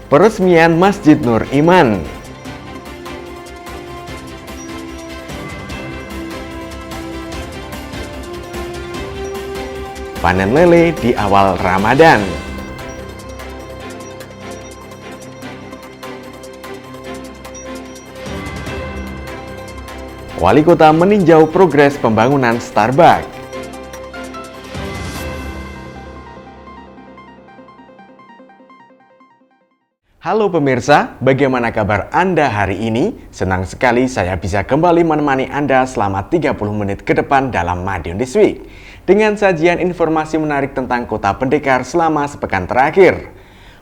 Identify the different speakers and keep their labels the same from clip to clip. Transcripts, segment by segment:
Speaker 1: Peresmian Masjid Nur Iman. Panen lele di awal Ramadan. Wali Kota meninjau progres pembangunan Starbucks. Halo pemirsa, bagaimana kabar Anda hari ini? Senang sekali saya bisa kembali menemani Anda selama 30 menit ke depan dalam Madiun This Week dengan sajian informasi menarik tentang Kota Pendekar selama sepekan terakhir.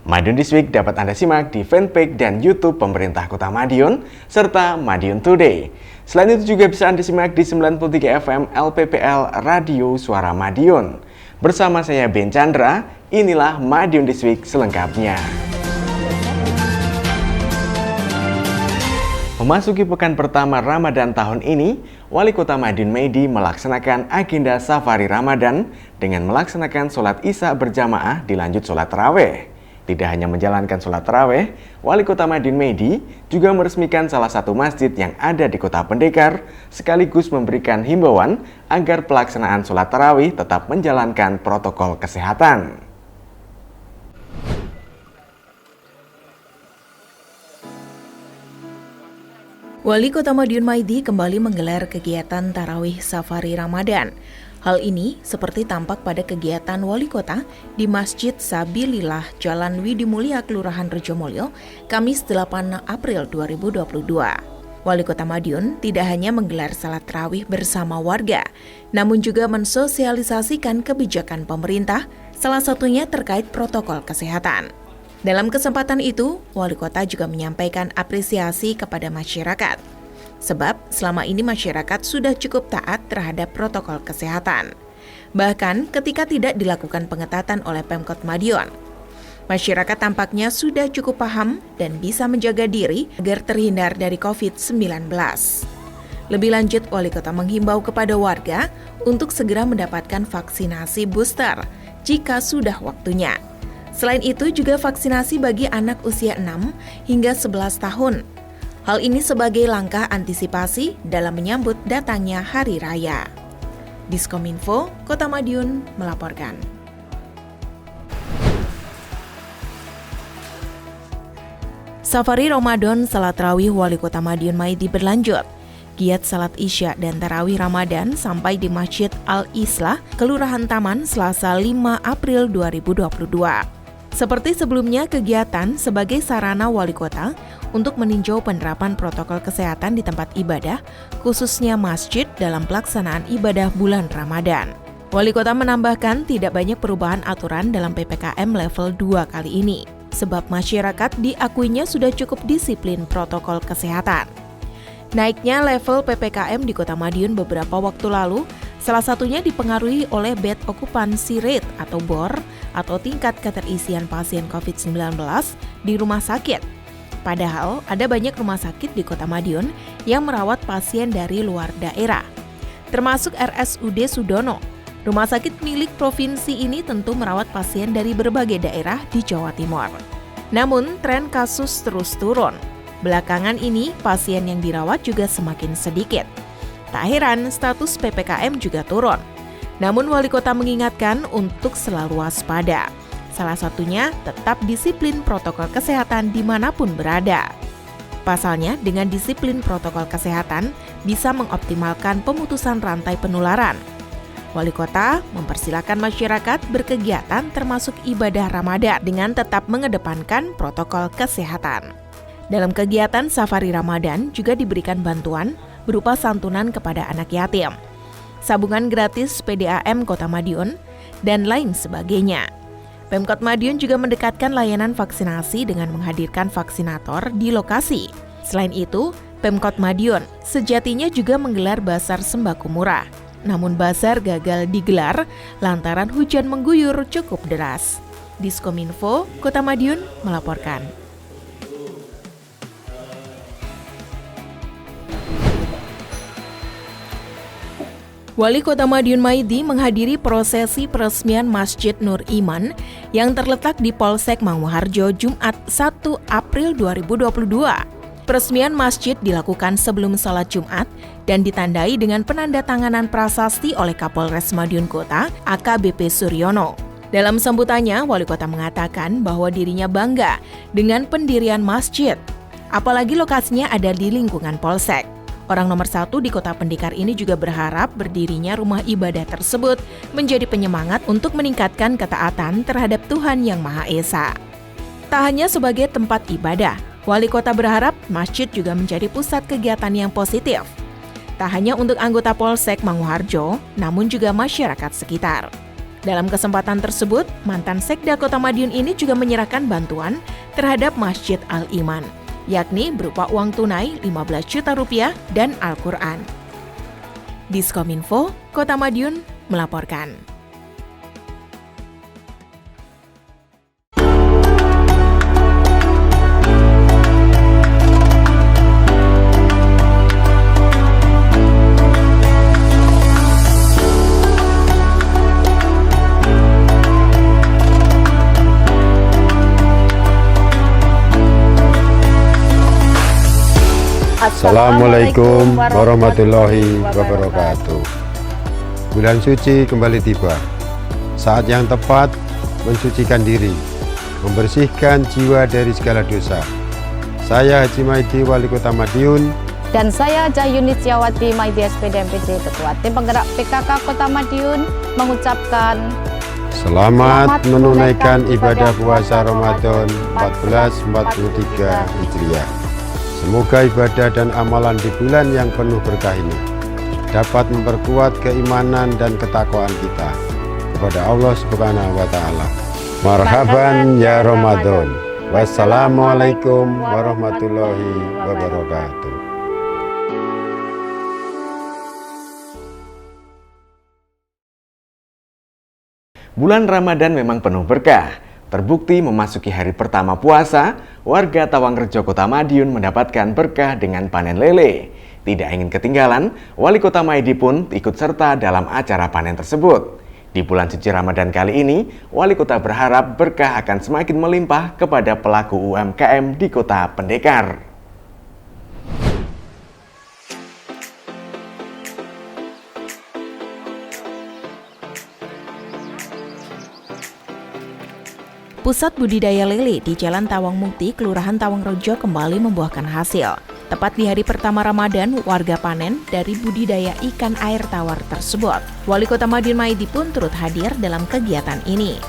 Speaker 1: Madiun This Week dapat Anda simak di fanpage dan YouTube pemerintah Kota Madiun serta Madiun Today. Selain itu juga bisa Anda simak di 93 FM LPPL Radio Suara Madiun. Bersama saya Ben Chandra, inilah Madiun This Week selengkapnya. Memasuki pekan pertama Ramadan tahun ini, Wali Kota Madiun Medi melaksanakan agenda safari Ramadan dengan melaksanakan sholat Isya berjamaah dilanjut sholat tarawih. Tidak hanya menjalankan sholat tarawih, Wali Kota Madiun Medi juga meresmikan salah satu masjid yang ada di Kota Pendekar, sekaligus memberikan himbauan agar pelaksanaan sholat tarawih tetap menjalankan protokol kesehatan.
Speaker 2: Wali Kota Madiun Maidi kembali menggelar kegiatan Tarawih Safari Ramadan. Hal ini seperti tampak pada kegiatan Wali Kota di Masjid Sabilillah Jalan Widi Mulia Kelurahan Rejomulyo, Kamis 8 April 2022. Wali Kota Madiun tidak hanya menggelar salat tarawih bersama warga, namun juga mensosialisasikan kebijakan pemerintah, salah satunya terkait protokol kesehatan. Dalam kesempatan itu, Wali Kota juga menyampaikan apresiasi kepada masyarakat. Sebab selama ini masyarakat sudah cukup taat terhadap protokol kesehatan. Bahkan ketika tidak dilakukan pengetatan oleh Pemkot Madiun, masyarakat tampaknya sudah cukup paham dan bisa menjaga diri agar terhindar dari COVID-19. Lebih lanjut, Wali Kota menghimbau kepada warga untuk segera mendapatkan vaksinasi booster jika sudah waktunya. Selain itu juga vaksinasi bagi anak usia 6 hingga 11 tahun. Hal ini sebagai langkah antisipasi dalam menyambut datangnya Hari Raya. Diskominfo, Kota Madiun melaporkan. Safari Ramadan Salat Tarawih Wali Kota Madiun Maidi berlanjut. Giat Salat Isya dan Tarawih Ramadan sampai di Masjid Al-Islah, Kelurahan Taman, Selasa 5 April 2022. Seperti sebelumnya, kegiatan sebagai sarana Wali Kota untuk meninjau penerapan protokol kesehatan di tempat ibadah, khususnya masjid dalam pelaksanaan ibadah bulan Ramadan. Wali Kota menambahkan tidak banyak perubahan aturan dalam PPKM level 2 kali ini, sebab masyarakat diakuinya sudah cukup disiplin protokol kesehatan. Naiknya level PPKM di Kota Madiun beberapa waktu lalu, salah satunya dipengaruhi oleh bed occupancy rate atau BOR atau tingkat keterisian pasien COVID-19 di rumah sakit. Padahal ada banyak rumah sakit di Kota Madiun yang merawat pasien dari luar daerah, termasuk RSUD Sudono. Rumah sakit milik provinsi ini tentu merawat pasien dari berbagai daerah di Jawa Timur. Namun tren kasus terus turun. Belakangan ini pasien yang dirawat juga semakin sedikit. Tak heran status PPKM juga turun. Namun Wali Kota mengingatkan untuk selalu waspada. Salah satunya tetap disiplin protokol kesehatan dimanapun berada. Pasalnya dengan disiplin protokol kesehatan bisa mengoptimalkan pemutusan rantai penularan. Wali Kota mempersilakan masyarakat berkegiatan termasuk ibadah Ramadan dengan tetap mengedepankan protokol kesehatan. Dalam kegiatan Safari Ramadan juga diberikan bantuan berupa santunan kepada anak yatim, sabungan gratis PDAM Kota Madiun, dan lain sebagainya. Pemkot Madiun juga mendekatkan layanan vaksinasi dengan menghadirkan vaksinator di lokasi. Selain itu, Pemkot Madiun sejatinya juga menggelar basar sembako murah. Namun basar gagal digelar lantaran hujan mengguyur cukup deras. Diskominfo, Kota Madiun melaporkan. Wali Kota Madiun Maidi menghadiri prosesi peresmian Masjid Nur Iman yang terletak di Polsek Manguharjo Jumat 1 April 2022. Peresmian masjid dilakukan sebelum sholat Jumat dan ditandai dengan penandatanganan prasasti oleh Kapolres Madiun Kota, AKBP Suryono. Dalam sambutannya, Wali Kota mengatakan bahwa dirinya bangga dengan pendirian masjid, apalagi lokasinya ada di lingkungan Polsek. Orang nomor 1 di Kota Pendekar ini juga berharap berdirinya rumah ibadah tersebut menjadi penyemangat untuk meningkatkan ketaatan terhadap Tuhan Yang Maha Esa. Tak hanya sebagai tempat ibadah, Wali Kota berharap masjid juga menjadi pusat kegiatan yang positif. Tak hanya untuk anggota Polsek Manguharjo, namun juga masyarakat sekitar. Dalam kesempatan tersebut, mantan Sekda Kota Madiun ini juga menyerahkan bantuan terhadap Masjid Al-Iman, yakni berupa uang tunai 15 juta rupiah dan Al-Quran. Diskominfo, Kota Madiun melaporkan.
Speaker 3: Assalamualaikum warahmatullahi wabarakatuh. Bulan suci kembali tiba. Saat yang tepat mensucikan diri, membersihkan jiwa dari segala dosa. Saya Haji Maidi, Wali Kota Madiun.
Speaker 4: Dan saya Cahyuni Ciawati, Maidi SPD MPD, Ketua Tim Penggerak PKK Kota Madiun, mengucapkan
Speaker 3: Selamat menunaikan ibadah puasa Ramadan 1443 Hijriah. Semoga ibadah dan amalan di bulan yang penuh berkah ini dapat memperkuat keimanan dan ketakwaan kita kepada Allah Subhanahu wa Ta'ala. Marhaban ya Ramadan. Wassalamualaikum warahmatullahi wabarakatuh.
Speaker 1: Bulan Ramadan memang penuh berkah. Terbukti memasuki hari pertama puasa, warga Tawangrejo Kota Madiun mendapatkan berkah dengan panen lele. Tidak ingin ketinggalan, Wali Kota Maidi pun ikut serta dalam acara panen tersebut. Di bulan suci Ramadan kali ini, Wali Kota berharap berkah akan semakin melimpah kepada pelaku UMKM di Kota Pendekar.
Speaker 2: Pusat budidaya lele di Jalan Tawang Mukti, Kelurahan Tawangrejo kembali membuahkan hasil. Tepat di hari pertama Ramadan, warga panen dari budidaya ikan air tawar tersebut. Wali Kota Madiun Maidi pun turut hadir dalam kegiatan ini.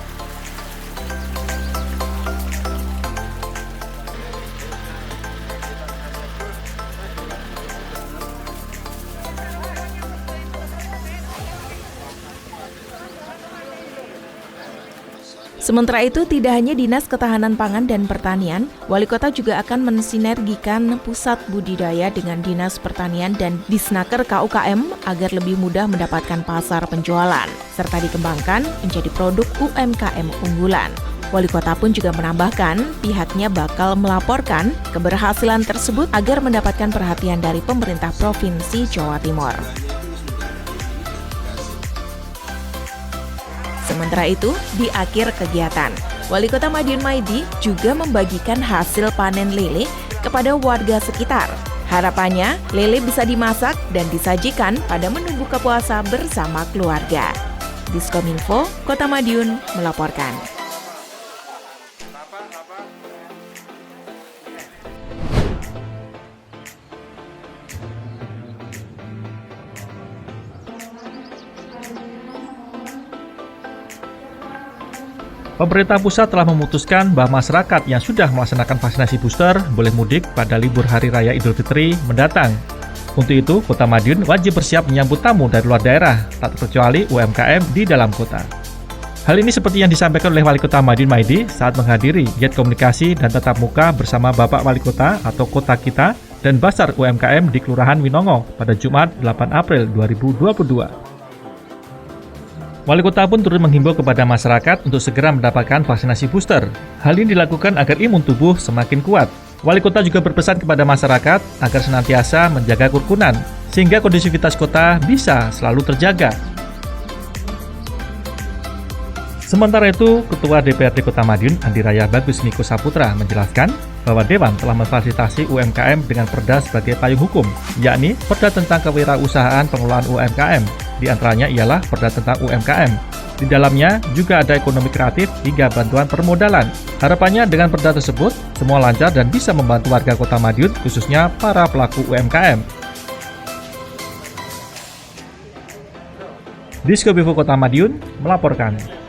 Speaker 2: Sementara itu, tidak hanya Dinas Ketahanan Pangan dan Pertanian, Wali Kota juga akan mensinergikan pusat budidaya dengan Dinas Pertanian dan Disnaker KUKM agar lebih mudah mendapatkan pasar penjualan, serta dikembangkan menjadi produk UMKM unggulan. Wali Kota pun juga menambahkan pihaknya bakal melaporkan keberhasilan tersebut agar mendapatkan perhatian dari pemerintah Provinsi Jawa Timur. Sementara itu, di akhir kegiatan, Wali Kota Madiun Maidi juga membagikan hasil panen lele kepada warga sekitar. Harapannya, lele bisa dimasak dan disajikan pada menu buka puasa bersama keluarga. Diskominfo, Kota Madiun melaporkan.
Speaker 5: Pemerintah pusat telah memutuskan bahwa masyarakat yang sudah melaksanakan vaksinasi booster boleh mudik pada libur Hari Raya Idul Fitri mendatang. Untuk itu, Kota Madiun wajib bersiap menyambut tamu dari luar daerah, tak terkecuali UMKM di dalam kota. Hal ini seperti yang disampaikan oleh Wali Kota Madiun Maidi saat menghadiri giat komunikasi dan tatap muka bersama Bapak Wali Kota atau Kota Kita dan Basar UMKM di Kelurahan Winongo pada Jumat 8 April 2022. Wali Kota pun turut menghimbau kepada masyarakat untuk segera mendapatkan vaksinasi booster. Hal ini dilakukan agar imun tubuh semakin kuat. Wali kota juga berpesan kepada masyarakat agar senantiasa menjaga kerukunan, sehingga kondusivitas kota bisa selalu terjaga. Sementara itu, Ketua DPRD Kota Madiun, Andi Raya Bagus Miko Saputra, menjelaskan bahwa Dewan telah memfasilitasi UMKM dengan perda sebagai payung hukum, yakni perda tentang kewirausahaan pengelolaan UMKM. Di antaranya ialah perda tentang UMKM. Di dalamnya juga ada ekonomi kreatif hingga bantuan permodalan. Harapannya dengan perda tersebut, semua lancar dan bisa membantu warga Kota Madiun, khususnya para pelaku UMKM. Diskominfo Kota Madiun melaporkan.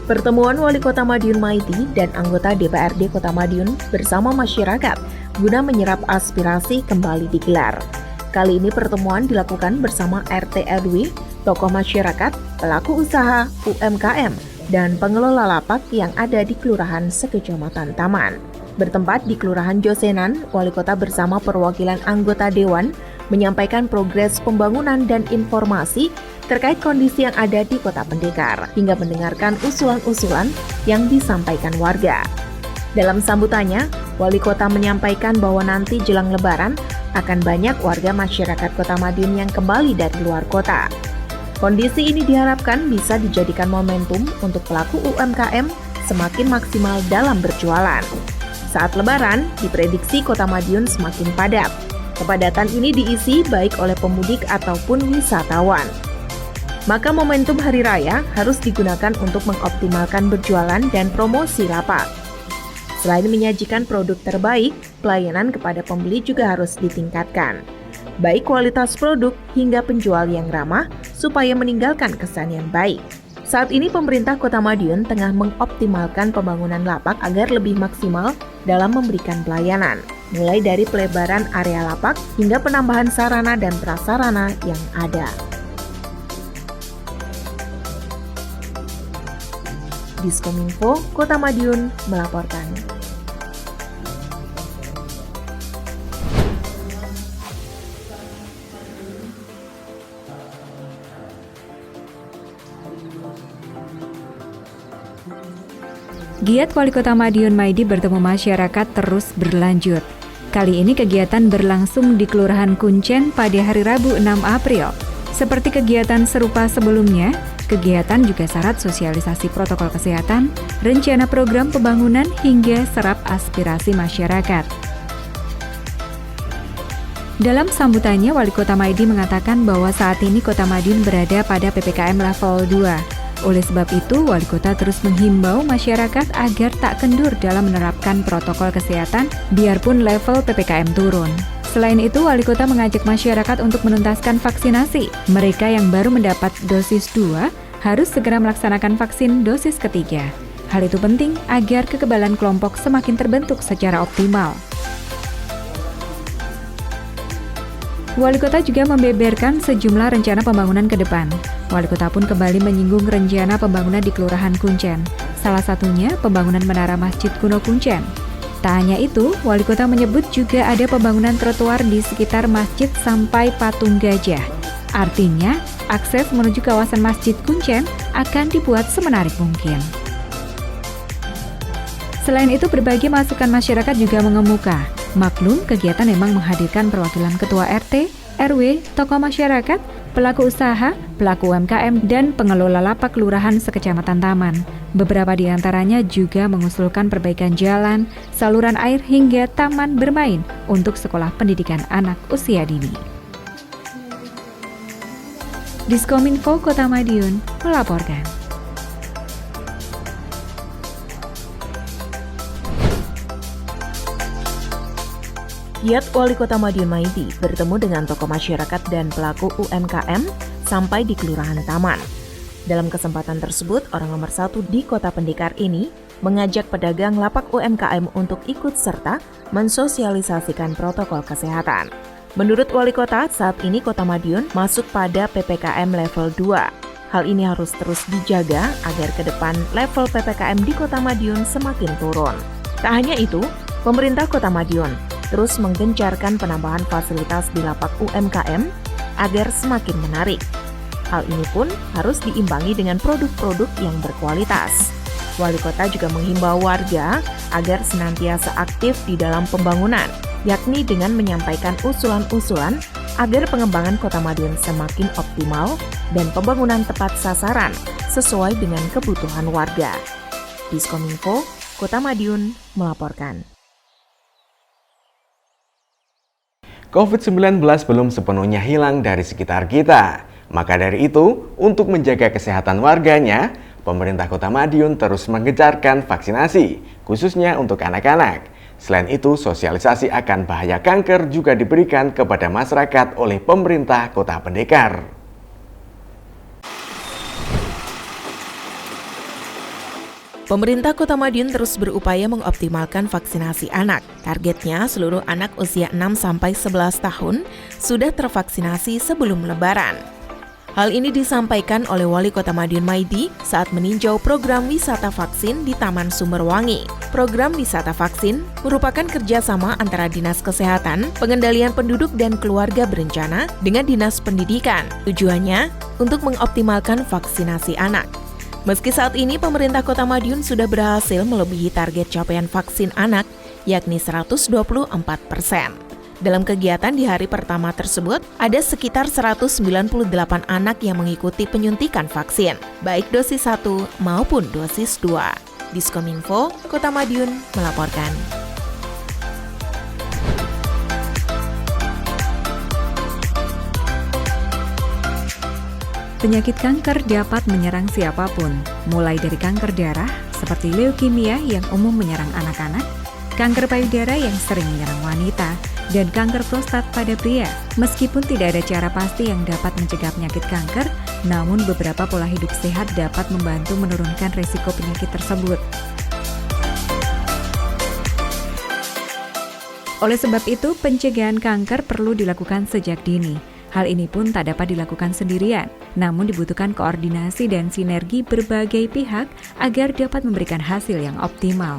Speaker 2: Pertemuan Wali Kota Madiun Maidi dan anggota DPRD Kota Madiun bersama masyarakat guna menyerap aspirasi kembali digelar. Kali ini pertemuan dilakukan bersama RT RW, tokoh masyarakat, pelaku usaha, UMKM, dan pengelola lapak yang ada di Kelurahan Sekecamatan Taman. Bertempat di Kelurahan Josenan, Wali Kota bersama perwakilan anggota Dewan menyampaikan progres pembangunan dan informasi terkait kondisi yang ada di Kota Pendekar, hingga mendengarkan usulan-usulan yang disampaikan warga. Dalam sambutannya, Wali Kota menyampaikan bahwa nanti jelang Lebaran akan banyak warga masyarakat Kota Madiun yang kembali dari luar kota. Kondisi ini diharapkan bisa dijadikan momentum untuk pelaku UMKM semakin maksimal dalam berjualan. Saat Lebaran, diprediksi Kota Madiun semakin padat. Kepadatan ini diisi baik oleh pemudik ataupun wisatawan. Maka momentum Hari Raya harus digunakan untuk mengoptimalkan berjualan dan promosi lapak. Selain menyajikan produk terbaik, pelayanan kepada pembeli juga harus ditingkatkan. Baik kualitas produk hingga penjual yang ramah supaya meninggalkan kesan yang baik. Saat ini pemerintah Kota Madiun tengah mengoptimalkan pembangunan lapak agar lebih maksimal dalam memberikan pelayanan, mulai dari pelebaran area lapak hingga penambahan sarana dan prasarana yang ada. Diskominfo Kota Madiun melaporkan.
Speaker 6: Giat Wali Kota Madiun Maidi bertemu masyarakat terus berlanjut. Kali ini kegiatan berlangsung di Kelurahan Kuncen pada hari Rabu 6 April. Seperti kegiatan serupa sebelumnya, kegiatan juga syarat sosialisasi protokol kesehatan, rencana program pembangunan hingga serap aspirasi masyarakat. Dalam sambutannya, Wali Kota Maidi mengatakan bahwa saat ini Kota Madiun berada pada PPKM level 2. Oleh sebab itu, Wali Kota terus menghimbau masyarakat agar tak kendur dalam menerapkan protokol kesehatan biarpun level PPKM turun. Selain itu, Wali Kota mengajak masyarakat untuk menuntaskan vaksinasi. Mereka yang baru mendapat dosis 2 harus segera melaksanakan vaksin dosis ketiga. Hal itu penting agar kekebalan kelompok semakin terbentuk secara optimal. Wali Kota juga membeberkan sejumlah rencana pembangunan ke depan. Wali Kota pun kembali menyinggung rencana pembangunan di Kelurahan Kuncen. Salah satunya pembangunan Menara Masjid Kuno Kuncen. Tak hanya itu, Wali Kota menyebut juga ada pembangunan trotoar di sekitar masjid sampai Patung Gajah. Artinya, akses menuju kawasan Masjid Kuncen akan dibuat semenarik mungkin. Selain itu, berbagai masukan masyarakat juga mengemuka. Maklum, kegiatan memang menghadirkan perwakilan ketua RT, RW, tokoh masyarakat, pelaku usaha, pelaku UMKM, dan pengelola lapak kelurahan sekecamatan Taman. Beberapa di antaranya juga mengusulkan perbaikan jalan, saluran air hingga taman bermain untuk sekolah pendidikan anak usia dini. Diskominfo Kota Madiun melaporkan.
Speaker 2: Giat Wali Kota Madiun Maidi bertemu dengan tokoh masyarakat dan pelaku UMKM sampai di Kelurahan Taman. Dalam kesempatan tersebut, orang nomor 1 di Kota Pendekar ini mengajak pedagang lapak UMKM untuk ikut serta mensosialisasikan protokol kesehatan. Menurut Wali Kota, saat ini Kota Madiun masuk pada PPKM level 2. Hal ini harus terus dijaga agar ke depan level PPKM di Kota Madiun semakin turun. Tak hanya itu, Pemerintah Kota Madiun terus menggencarkan penambahan fasilitas di lapak UMKM agar semakin menarik. Hal ini pun harus diimbangi dengan produk-produk yang berkualitas. Wali Kota juga menghimbau warga agar senantiasa aktif di dalam pembangunan, yakni dengan menyampaikan usulan-usulan agar pengembangan Kota Madiun semakin optimal dan pembangunan tepat sasaran sesuai dengan kebutuhan warga. Diskominfo, Kota Madiun melaporkan.
Speaker 1: COVID-19 belum sepenuhnya hilang dari sekitar kita. Maka dari itu, untuk menjaga kesehatan warganya, pemerintah Kota Madiun terus menggencarkan vaksinasi, khususnya untuk anak-anak. Selain itu, sosialisasi akan bahaya kanker juga diberikan kepada masyarakat oleh pemerintah Kota Pendekar.
Speaker 2: Pemerintah Kota Madiun terus berupaya mengoptimalkan vaksinasi anak. Targetnya seluruh anak usia 6-11 tahun sudah tervaksinasi sebelum Lebaran. Hal ini disampaikan oleh Wali Kota Madiun Maidi saat meninjau program wisata vaksin di Taman Sumberwangi. Program wisata vaksin merupakan kerjasama antara Dinas Kesehatan, Pengendalian Penduduk dan Keluarga Berencana dengan Dinas Pendidikan. Tujuannya untuk mengoptimalkan vaksinasi anak. Meski saat ini pemerintah Kota Madiun sudah berhasil melebihi target capaian vaksin anak, yakni 124%. Dalam kegiatan di hari pertama tersebut, ada sekitar 198 anak yang mengikuti penyuntikan vaksin, baik dosis 1 maupun dosis 2. Diskominfo, Kota Madiun melaporkan.
Speaker 6: Penyakit kanker dapat menyerang siapapun, mulai dari kanker darah seperti leukemia yang umum menyerang anak-anak, kanker payudara yang sering menyerang wanita, dan kanker prostat pada pria. Meskipun tidak ada cara pasti yang dapat mencegah penyakit kanker, namun beberapa pola hidup sehat dapat membantu menurunkan risiko penyakit tersebut. Oleh sebab itu, pencegahan kanker perlu dilakukan sejak dini. Hal ini pun tak dapat dilakukan sendirian, namun dibutuhkan koordinasi dan sinergi berbagai pihak agar dapat memberikan hasil yang optimal.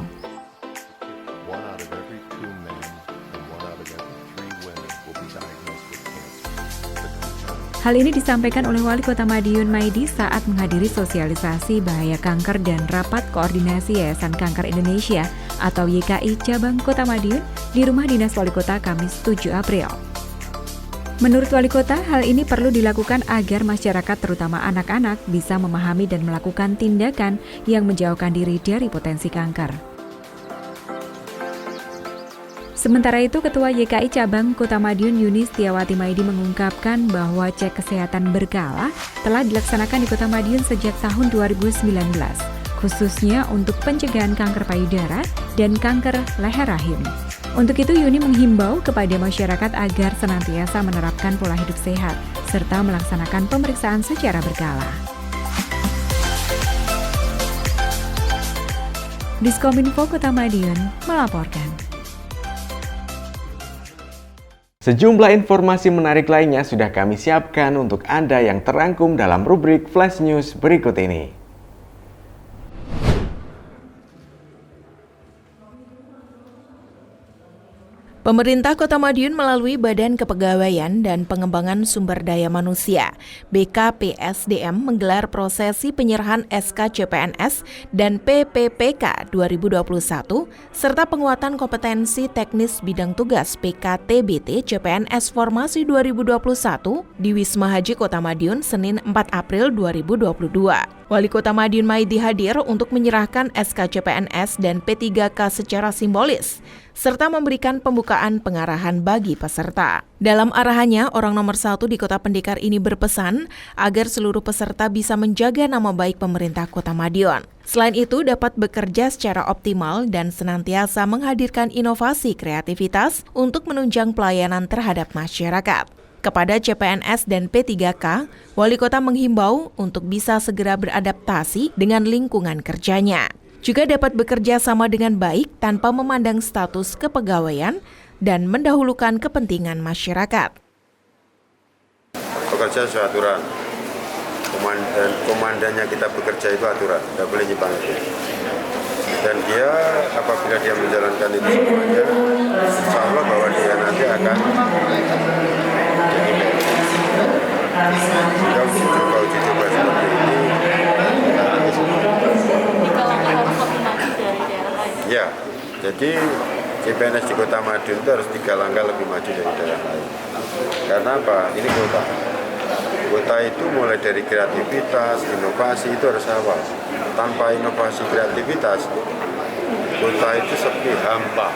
Speaker 6: Hal ini disampaikan oleh Wali Kota Madiun Maidi saat menghadiri sosialisasi bahaya kanker dan rapat koordinasi Yayasan Kanker Indonesia atau YKI Cabang Kota Madiun di Rumah Dinas Wali Kota Kamis 7 April. Menurut Wali Kota, hal ini perlu dilakukan agar masyarakat terutama anak-anak bisa memahami dan melakukan tindakan yang menjauhkan diri dari potensi kanker. Sementara itu, Ketua YKI Cabang Kota Madiun Yunistiawati Maidi mengungkapkan bahwa cek kesehatan berkala telah dilaksanakan di Kota Madiun sejak tahun 2019, khususnya untuk pencegahan kanker payudara dan kanker leher rahim. Untuk itu, Yuni menghimbau kepada masyarakat agar senantiasa menerapkan pola hidup sehat, serta melaksanakan pemeriksaan secara berkala. Diskominfo Kota Madiun melaporkan.
Speaker 1: Sejumlah informasi menarik lainnya sudah kami siapkan untuk Anda yang terangkum dalam rubrik Flash News berikut ini.
Speaker 2: Pemerintah Kota Madiun melalui Badan Kepegawaian dan Pengembangan Sumber Daya Manusia (BKPSDM) menggelar prosesi penyerahan SK CPNS dan PPPK 2021 serta penguatan kompetensi teknis bidang tugas PKTBT CPNS Formasi 2021 di Wisma Haji Kota Madiun Senin 4 April 2022. Wali Kota Madiun Maidi hadir untuk menyerahkan SK CPNS dan P3K secara simbolis, serta memberikan pembukaan pengarahan bagi peserta. Dalam arahannya, orang nomor 1 di Kota Pendekar ini berpesan agar seluruh peserta bisa menjaga nama baik pemerintah Kota Madiun. Selain itu, dapat bekerja secara optimal dan senantiasa menghadirkan inovasi kreativitas untuk menunjang pelayanan terhadap masyarakat. Kepada CPNS dan P3K, Wali Kota menghimbau untuk bisa segera beradaptasi dengan lingkungan kerjanya. Juga dapat bekerja sama dengan baik tanpa memandang status kepegawaian dan mendahulukan kepentingan masyarakat.
Speaker 3: Bekerja sesuai aturan. Komandannya kita bekerja itu aturan, tidak boleh nyimpang itu. Dan dia apabila dia menjalankan itu semuanya, insya Allah bahwa dia nanti akan jadi jika uji coba seperti ini ya, jadi CPNS di Kota Madiun itu harus 3 langkah lebih maju dari daerah lain. Karena apa? Ini kota. Kota itu mulai dari kreativitas, inovasi itu harus awal. Tanpa inovasi kreativitas, kota itu sepi, hampa.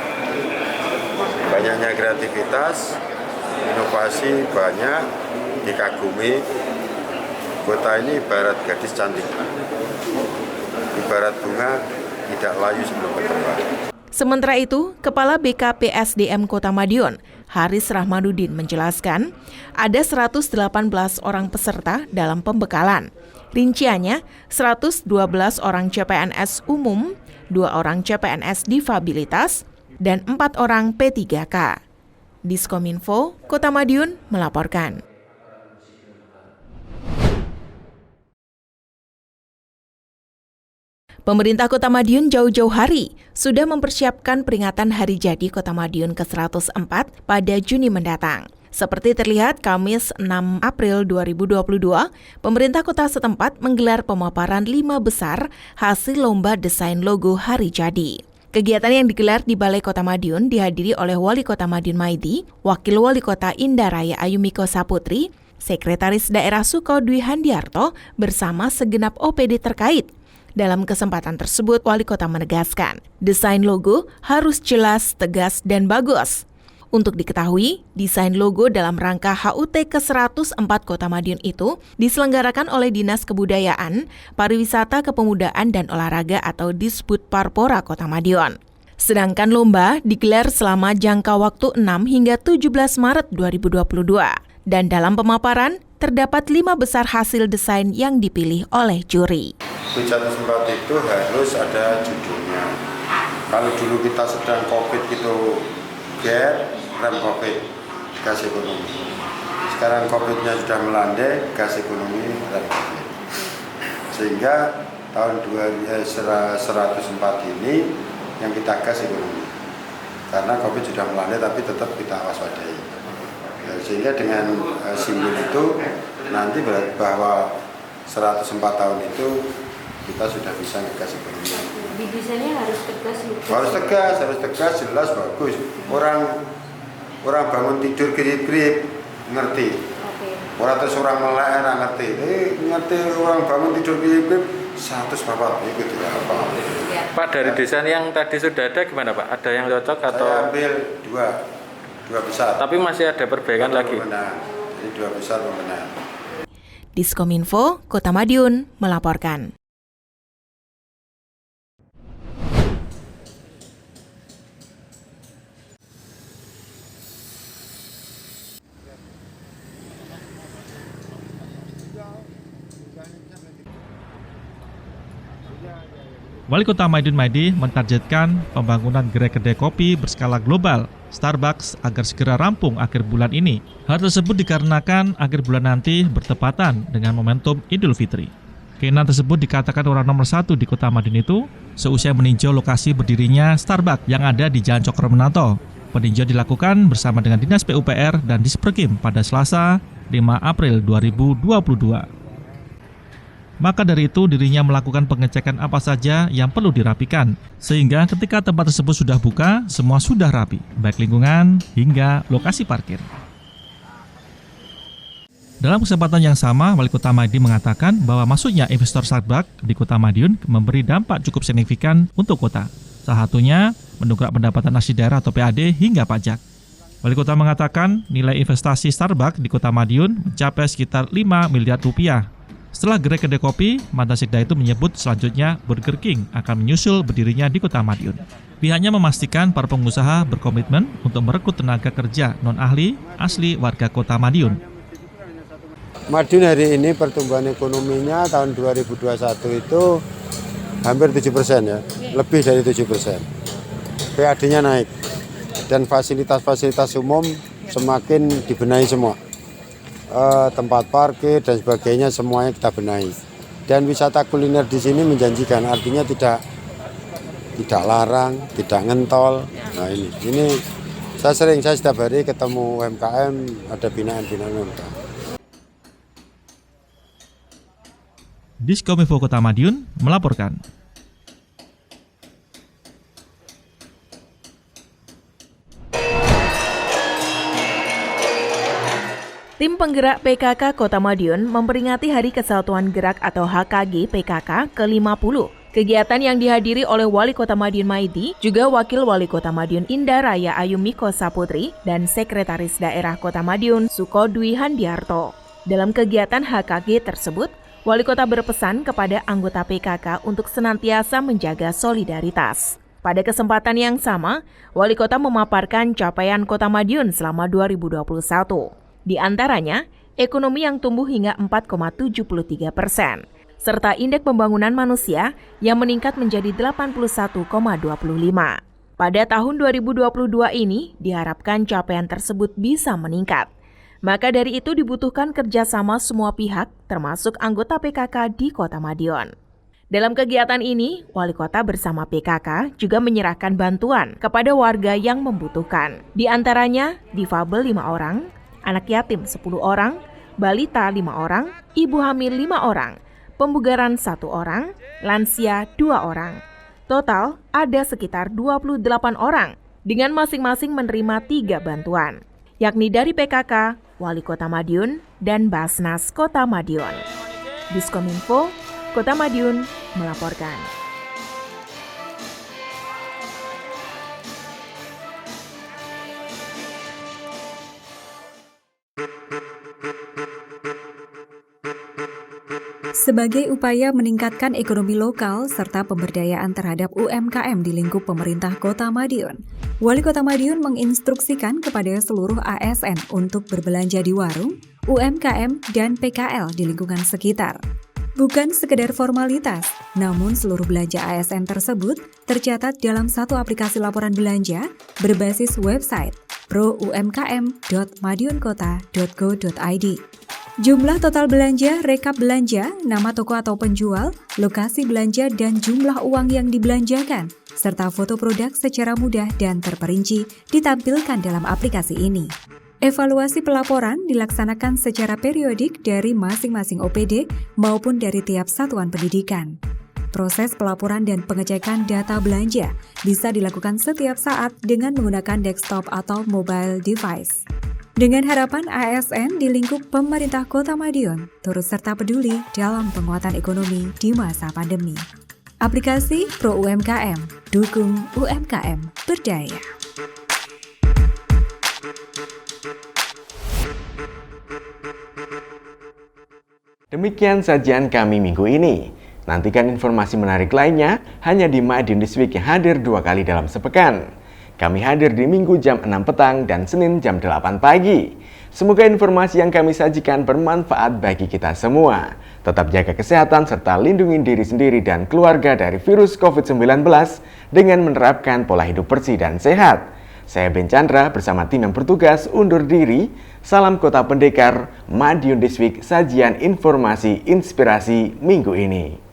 Speaker 3: Banyaknya kreativitas, inovasi banyak, dikagumi. Kota ini ibarat gadis cantik, ibarat bunga tidak layu sebelum berkembang.
Speaker 2: Sementara itu, Kepala BKPSDM Kota Madiun, Haris Rahmanuddin menjelaskan, ada 118 orang peserta dalam pembekalan. Rinciannya, 112 orang CPNS umum, 2 orang CPNS difabilitas, dan 4 orang P3K. Diskominfo, Kota Madiun melaporkan. Pemerintah Kota Madiun jauh-jauh hari sudah mempersiapkan peringatan Hari Jadi Kota Madiun ke-104 pada Juni mendatang. Seperti terlihat, Kamis 6 April 2022, pemerintah kota setempat menggelar pemaparan 5 besar hasil lomba desain logo Hari Jadi. Kegiatan yang digelar di Balai Kota Madiun dihadiri oleh Wali Kota Madiun Maidi, Wakil Wali Kota Indaraya Ayumiko Saputri, Sekretaris Daerah Suko Dwi Handiarto bersama segenap OPD terkait. Dalam kesempatan tersebut, Wali Kota menegaskan, desain logo harus jelas, tegas, dan bagus. Untuk diketahui, desain logo dalam rangka HUT ke-104 Kota Madiun itu diselenggarakan oleh Dinas Kebudayaan, Pariwisata, Kepemudaan, dan Olahraga atau Disbud Parpora Kota Madiun. Sedangkan lomba digelar selama jangka waktu 6 hingga 17 Maret 2022. Dan dalam pemaparan, terdapat 5 besar hasil desain yang dipilih oleh juri.
Speaker 3: 104 itu harus ada judulnya. Kalau dulu kita sedang COVID itu rem COVID, gas ekonomi. Sekarang COVID-nya sudah melandai, gas ekonomi, rem COVID. Sehingga tahun 104 ini yang kita gas ekonomi. Karena COVID sudah melandai tapi tetap kita waspadai. Sehingga dengan simbol itu nanti berarti bahwa 104 tahun itu kita sudah bisa ngegas ekonomi.
Speaker 7: Di desainnya harus tegas.
Speaker 3: Harus tegas, jelas, bagus. Orang bangun tidur grip-grip ngerti.
Speaker 7: Okay.
Speaker 3: Orang terus orang melek ngerti. Ngerti orang bangun tidur grip-grip 100 bapak itu tidak apa.
Speaker 7: Ya.
Speaker 5: Pak, dari desain yang tadi sudah ada gimana Pak? Ada yang cocok atau?
Speaker 3: Saya ambil dua besar.
Speaker 5: Tapi masih ada perbaikan lagi.
Speaker 3: Pemenang. Jadi 2 besar pemenang.
Speaker 2: Diskominfo, Kota Madiun melaporkan.
Speaker 5: Wali Kota Madiun Maidi mentargetkan pembangunan gerai kedai kopi berskala global Starbucks agar segera rampung akhir bulan ini. Hal tersebut dikarenakan akhir bulan nanti bertepatan dengan momentum Idul Fitri. Keinginan tersebut dikatakan orang nomor 1 di Kota Madiun itu seusai meninjau lokasi berdirinya Starbucks yang ada di Jalan Cokroaminoto. Peninjauan dilakukan bersama dengan Dinas PUPR dan Disperkim pada Selasa 5 April 2022. Maka dari itu dirinya melakukan pengecekan apa saja yang perlu dirapikan, sehingga ketika tempat tersebut sudah buka, semua sudah rapi, baik lingkungan hingga lokasi parkir. Dalam kesempatan yang sama, Wali Kota Madiun mengatakan bahwa masuknya investor Starbucks di Kota Madiun memberi dampak cukup signifikan untuk kota. Salah satunya mendongkrak pendapatan asli daerah atau PAD hingga pajak. Wali Kota mengatakan nilai investasi Starbucks di Kota Madiun mencapai sekitar 5 miliar rupiah. Setelah gerai kedai kopi, mantan sekda itu menyebut selanjutnya Burger King akan menyusul berdirinya di Kota Madiun. Pihaknya memastikan para pengusaha berkomitmen untuk merekrut tenaga kerja non-ahli asli warga Kota Madiun.
Speaker 3: Madiun hari ini pertumbuhan ekonominya tahun 2021 itu hampir 7% ya, lebih dari 7%. PAD-nya naik dan fasilitas-fasilitas umum semakin dibenahi semua. Tempat parkir dan sebagainya semuanya kita benahi. Dan wisata kuliner di sini menjanjikan, artinya tidak tidak larang, tidak ngentol. Nah ini saya setiap hari ketemu UMKM, ada binaan-binaan UMKM.
Speaker 5: Diskominfo Kota Madiun melaporkan.
Speaker 2: Tim penggerak PKK Kota Madiun memperingati Hari Kesatuan Gerak atau HKG PKK ke-50. Kegiatan yang dihadiri oleh Wali Kota Madiun Maidi, juga Wakil Wali Kota Madiun Indah Raya Ayumiko Saputri, dan Sekretaris Daerah Kota Madiun Suko Dwi Handiarto. Dalam kegiatan HKG tersebut, Wali Kota berpesan kepada anggota PKK untuk senantiasa menjaga solidaritas. Pada kesempatan yang sama, Wali Kota memaparkan capaian Kota Madiun selama 2021. Di antaranya, ekonomi yang tumbuh hingga 4,73%, serta indeks pembangunan manusia yang meningkat menjadi 81,25. Pada tahun 2022 ini, diharapkan capaian tersebut bisa meningkat. Maka dari itu dibutuhkan kerjasama semua pihak, termasuk anggota PKK di Kota Madiun. Dalam kegiatan ini, Wali Kota bersama PKK juga menyerahkan bantuan kepada warga yang membutuhkan. Di antaranya, difabel 5 orang, anak yatim 10 orang, balita 5 orang, ibu hamil 5 orang, pembugaran 1 orang, lansia 2 orang. Total ada sekitar 28 orang dengan masing-masing menerima 3 bantuan, yakni dari PKK, Wali Kota Madiun, dan Basnas Kota Madiun. Diskominfo Kota Madiun melaporkan.
Speaker 6: Sebagai upaya meningkatkan ekonomi lokal serta pemberdayaan terhadap UMKM di lingkup pemerintah Kota Madiun, Wali Kota Madiun menginstruksikan kepada seluruh ASN untuk berbelanja di warung, UMKM, dan PKL di lingkungan sekitar. Bukan sekedar formalitas, namun seluruh belanja ASN tersebut tercatat dalam satu aplikasi laporan belanja berbasis website proumkm.madiunkota.go.id. Jumlah total belanja, rekap belanja, nama toko atau penjual, lokasi belanja, dan jumlah uang yang dibelanjakan, serta foto produk secara mudah dan terperinci ditampilkan dalam aplikasi ini. Evaluasi pelaporan dilaksanakan secara periodik dari masing-masing OPD maupun dari tiap satuan pendidikan. Proses pelaporan dan pengecekan data belanja bisa dilakukan setiap saat dengan menggunakan desktop atau mobile device. Dengan harapan ASN di lingkup pemerintah Kota Madiun turut serta peduli dalam penguatan ekonomi di masa pandemi. Aplikasi Pro UMKM, dukung UMKM berdaya.
Speaker 1: Demikian sajian kami minggu ini. Nantikan informasi menarik lainnya hanya di Madiun This Week yang hadir 2 kali dalam sepekan. Kami hadir di Minggu jam 6 petang dan Senin jam 8 pagi. Semoga informasi yang kami sajikan bermanfaat bagi kita semua. Tetap jaga kesehatan serta lindungi diri sendiri dan keluarga dari virus COVID-19 dengan menerapkan pola hidup bersih dan sehat. Saya Ben Chandra bersama tim yang bertugas undur diri. Salam Kota Pendekar, Madiun This Week, sajian informasi inspirasi minggu ini.